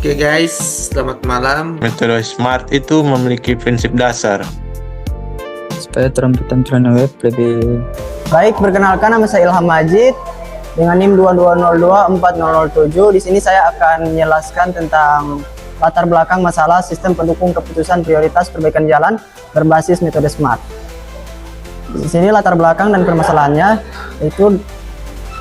Oke guys, selamat malam. Metode SMART itu memiliki prinsip dasar. Supaya tampilan web lebih Baik, perkenalkan nama saya Ilham Majid dengan NIM 22024007. Di sini saya akan menjelaskan tentang latar belakang masalah sistem pendukung keputusan prioritas perbaikan jalan berbasis metode SMART. Di sini latar belakang dan permasalahannya itu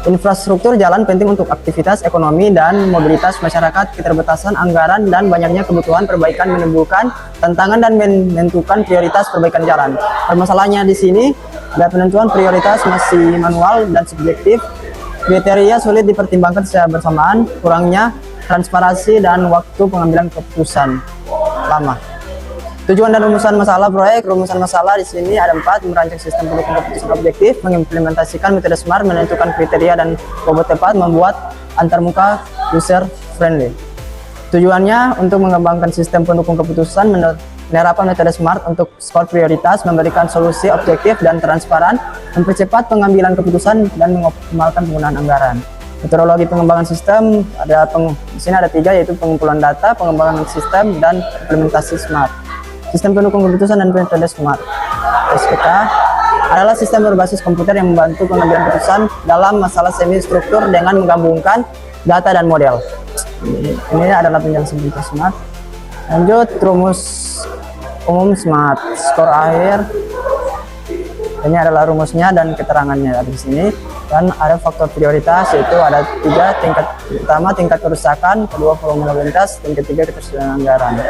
infrastruktur jalan penting untuk aktivitas ekonomi dan mobilitas masyarakat, keterbatasan anggaran dan banyaknya kebutuhan perbaikan menimbulkan tantangan dan menentukan prioritas perbaikan jalan. Permasalahannya di sini ada penentuan prioritas masih manual dan subjektif, kriteria sulit dipertimbangkan secara bersamaan, kurangnya transparansi dan waktu pengambilan keputusan lama. Tujuan dan rumusan masalah proyek. Rumusan masalah di sini ada 4: merancang sistem pendukung keputusan objektif, mengimplementasikan metode SMART, menentukan kriteria dan bobot tepat, membuat antarmuka user friendly. Tujuannya untuk mengembangkan sistem pendukung keputusan, menerapkan metode SMART untuk skor prioritas, memberikan solusi objektif dan transparan, mempercepat pengambilan keputusan dan mengoptimalkan penggunaan anggaran. Metodologi pengembangan sistem di sini ada 3, yaitu pengumpulan data, pengembangan sistem, dan implementasi SMART. Sistem pendukung keputusan dan metode SMART (SPK) adalah sistem berbasis komputer yang membantu pengambilan keputusan dalam masalah semi struktur dengan menggabungkan data dan model. Ini adalah penjelasan metode SMART. Lanjut, rumus umum SMART. Skor akhir. Ini adalah rumusnya dan keterangannya di sini. Dan ada faktor prioritas, yaitu ada 3: tingkat pertama tingkat kerusakan, kedua volume lalu lintas, dan ketiga ketersediaan anggaran.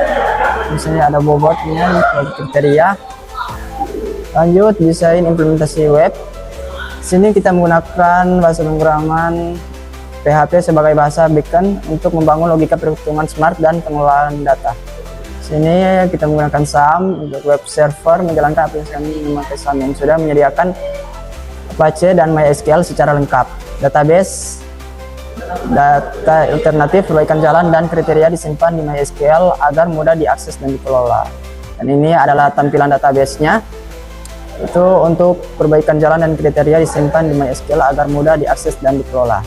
Di sini ada bobotnya, kriteria. Lanjut, desain implementasi web. Sini kita menggunakan bahasa pemrograman PHP sebagai bahasa backend untuk membangun logika perhitungan SMART dan pengelolaan data. Sini kita menggunakan SAM untuk web server, menjalankan aplikasi memakai SAM yang sudah menyediakan Apache dan MySQL secara lengkap. Database, data alternatif perbaikan jalan dan kriteria disimpan di MySQL agar mudah diakses dan dikelola. Dan ini adalah tampilan database-nya. Itu untuk perbaikan jalan dan kriteria disimpan di MySQL agar mudah diakses dan dikelola.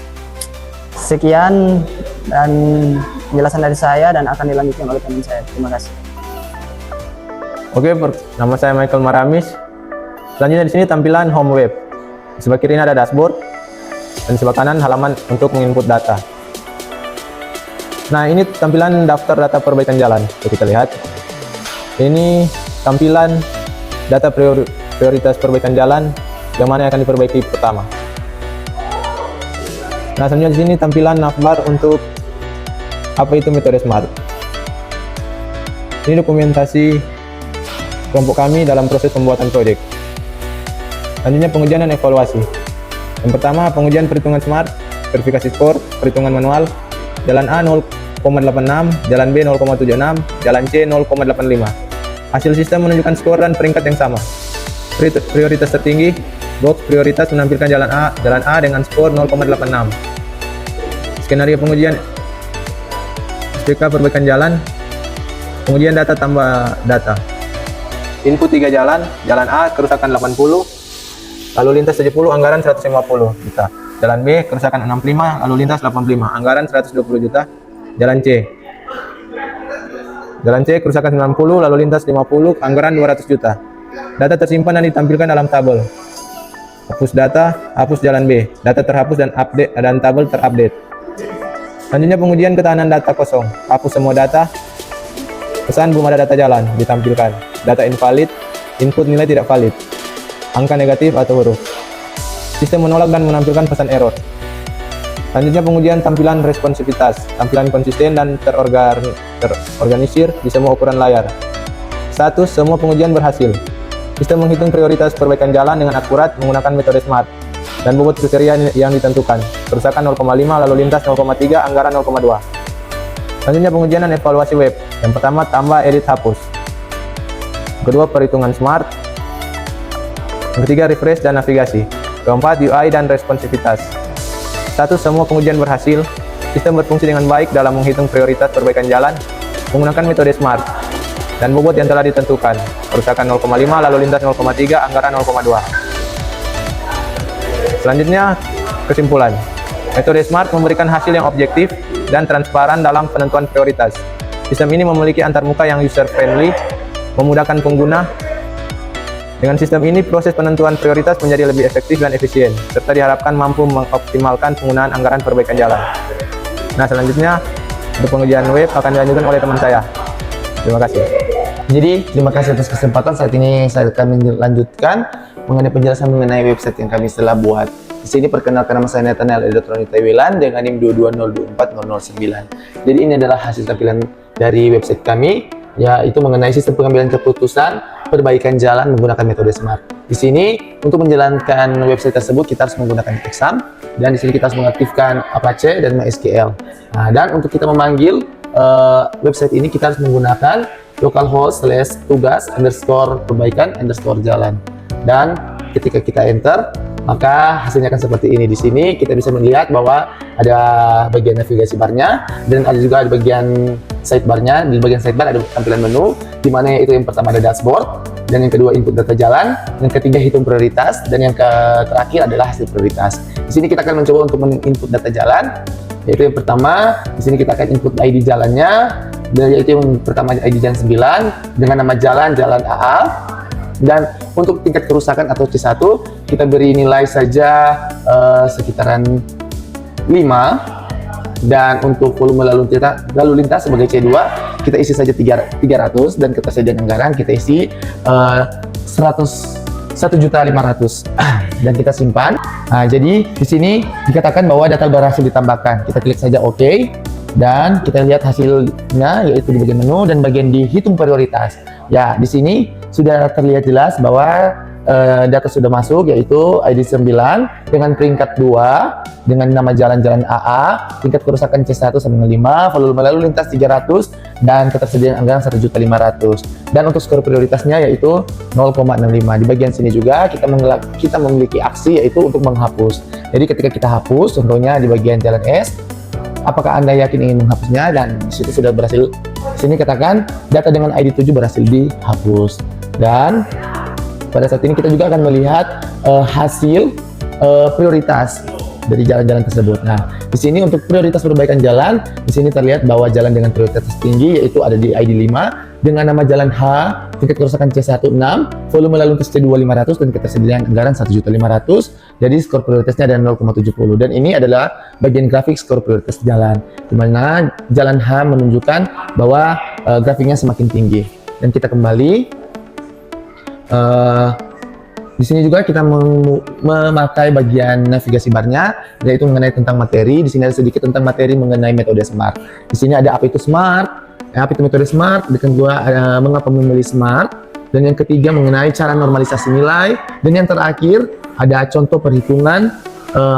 Sekian dan penjelasan dari saya dan akan dilanjutkan oleh teman saya. Terima kasih. Oke, nama saya Michael Maramis. Selanjutnya di sini tampilan home web. Di sebelah kiri ini ada dashboard dan di sebelah kanan halaman untuk menginput data. Nah, ini tampilan daftar data perbaikan jalan. Kita lihat. Ini tampilan data prioritas perbaikan jalan yang mana yang akan diperbaiki pertama. Nah, selanjutnya di sini tampilan navbar untuk apa itu metode SMART. Ini dokumentasi kelompok kami dalam proses pembuatan proyek. Selanjutnya pengujian dan evaluasi. Yang pertama, pengujian perhitungan SMART, verifikasi skor, perhitungan manual, jalan A 0,86, jalan B 0,76, jalan C 0,85. Hasil sistem menunjukkan skor dan peringkat yang sama. Prioritas tertinggi, box prioritas menampilkan jalan A dengan skor 0,86. Skenario pengujian SPK perbaikan jalan, pengujian data tambah data. Input 3 jalan A kerusakan 80, lalu lintas 70, anggaran 150 juta. Jalan B kerusakan 65, lalu lintas 85, anggaran 120 juta. Jalan C kerusakan 90, lalu lintas 50, anggaran 200 juta. Data tersimpan dan ditampilkan dalam tabel. Hapus data, hapus jalan B. Data terhapus dan update dan tabel terupdate. Selanjutnya pengujian ketahanan data kosong. Hapus semua data. Pesan belum ada data jalan ditampilkan. Data invalid, input nilai tidak valid. Angka negatif atau huruf. Sistem menolak dan menampilkan pesan error. Selanjutnya pengujian tampilan responsivitas, tampilan konsisten dan terorganisir di semua ukuran layar. Status semua pengujian berhasil. Sistem menghitung prioritas perbaikan jalan dengan akurat menggunakan metode SMART dan bobot kriteria yang ditentukan. Kerusakan 0,5, lalu lintas 0,3, anggaran 0,2. Selanjutnya pengujian dan evaluasi web. Yang pertama, tambah, edit, hapus. Kedua, perhitungan SMART. Yang ketiga, refresh dan navigasi. Keempat, UI dan responsivitas. Status semua pengujian berhasil. Sistem berfungsi dengan baik dalam menghitung prioritas perbaikan jalan menggunakan metode SMART dan bobot yang telah ditentukan. Kerusakan 0,5, lalu lintas 0,3, anggaran 0,2. Selanjutnya, kesimpulan. Metode SMART memberikan hasil yang objektif, dan transparan dalam penentuan prioritas. Sistem ini memiliki antarmuka yang user-friendly, memudahkan pengguna. Dengan sistem ini, proses penentuan prioritas menjadi lebih efektif dan efisien, serta diharapkan mampu mengoptimalkan penggunaan anggaran perbaikan jalan. Nah, selanjutnya, untuk pengujian web akan dilanjutkan oleh teman saya. Terima kasih. Jadi, terima kasih atas kesempatan. Saat ini saya akan melanjutkan mengenai penjelasan mengenai website yang kami telah buat. Di sini perkenalkan, nama saya Nathaniel Elektronik Taiwilan dengan NIM 220240009. Jadi ini adalah hasil tampilan dari website kami, yaitu mengenai sistem pengambilan keputusan perbaikan jalan menggunakan metode SMART. Di sini untuk menjalankan website tersebut kita harus menggunakan exam, dan di sini kita harus mengaktifkan Apache dan MySQL. Nah, dan untuk kita memanggil website ini kita harus menggunakan localhost/tugas_perbaikan_jalan. Dan ketika kita enter, maka hasilnya akan seperti ini. Di sini kita bisa melihat bahwa ada bagian navigasi barnya, dan ada juga di bagian sidebarnya. Di bagian sidebar ada tampilan menu, di mana itu yang pertama ada dashboard, dan yang kedua input data jalan, yang ketiga hitung prioritas, dan yang terakhir adalah hasil prioritas. Di sini kita akan mencoba untuk men-input data jalan, yaitu yang pertama di sini kita akan input ID jalannya, dan yaitu yang pertama ID jalan 9 dengan nama jalan AA. Dan untuk tingkat kerusakan atau C1 kita beri nilai saja sekitaran 5, dan untuk volume lalu lintas sebagai C2 kita isi saja 300, dan ketersediaan anggaran kita isi 1.500.000 dan kita simpan. Nah, jadi di sini dikatakan bahwa data berhasil ditambahkan. Kita klik saja OK, dan kita lihat hasilnya yaitu di bagian menu dan bagian dihitung prioritas. Ya, di sini sudah terlihat jelas bahwa data sudah masuk, yaitu ID 9 dengan peringkat 2 dengan nama jalan-jalan AA, tingkat kerusakan C1 sampai 5, volume lalu lintas 300, dan ketersediaan anggaran 1.500.000. Dan untuk skor prioritasnya yaitu 0,65. Di bagian sini juga kita memiliki aksi, yaitu untuk menghapus. Jadi ketika kita hapus, contohnya di bagian jalan S, apakah Anda yakin ingin menghapusnya? Dan di situ sudah berhasil. Sini katakan data dengan ID 7 berhasil dihapus. Dan pada saat ini kita juga akan melihat hasil prioritas dari jalan-jalan tersebut. Nah, di sini untuk prioritas perbaikan jalan, di sini terlihat bahwa jalan dengan prioritas tinggi yaitu ada di ID 5 dengan nama jalan H, tingkat kerusakan C1 6, volume lalu lintas C2 500, dan ketersediaan anggaran 1.500.000. Jadi skor prioritasnya ada 0,70, dan ini adalah bagian grafik skor prioritas jalan, di mana jalan H menunjukkan bahwa grafiknya semakin tinggi. Dan kita kembali. Di sini juga kita memakai bagian navigasi barnya, yaitu mengenai tentang materi. Di sini ada sedikit tentang materi mengenai metode SMART. Di sini ada apa itu SMART, apa itu metode SMART, yang kedua mengapa memilih SMART, dan yang ketiga mengenai cara normalisasi nilai, dan yang terakhir ada contoh perhitungan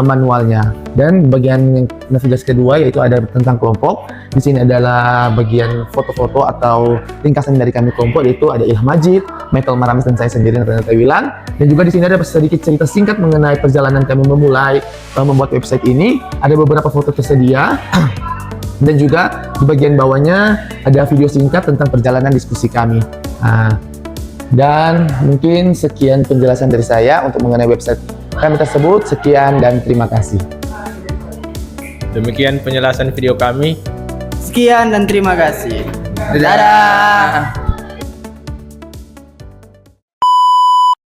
manualnya. Dan bagian yang navigasi kedua yaitu ada tentang kelompok. Di sini adalah bagian foto-foto atau ringkasan dari kami kelompok, yaitu ada Ilham Majid, Michael Maramis, dan saya sendiri Nathaniel Taiwilan. Dan juga di sini ada sedikit cerita singkat mengenai perjalanan kami memulai membuat website ini. Ada beberapa foto tersedia. Dan juga di bagian bawahnya ada video singkat tentang perjalanan diskusi kami. Dan mungkin sekian penjelasan dari saya untuk mengenai website kami tersebut. Sekian dan terima kasih. Demikian penjelasan video kami. Sekian dan terima kasih. Dadah.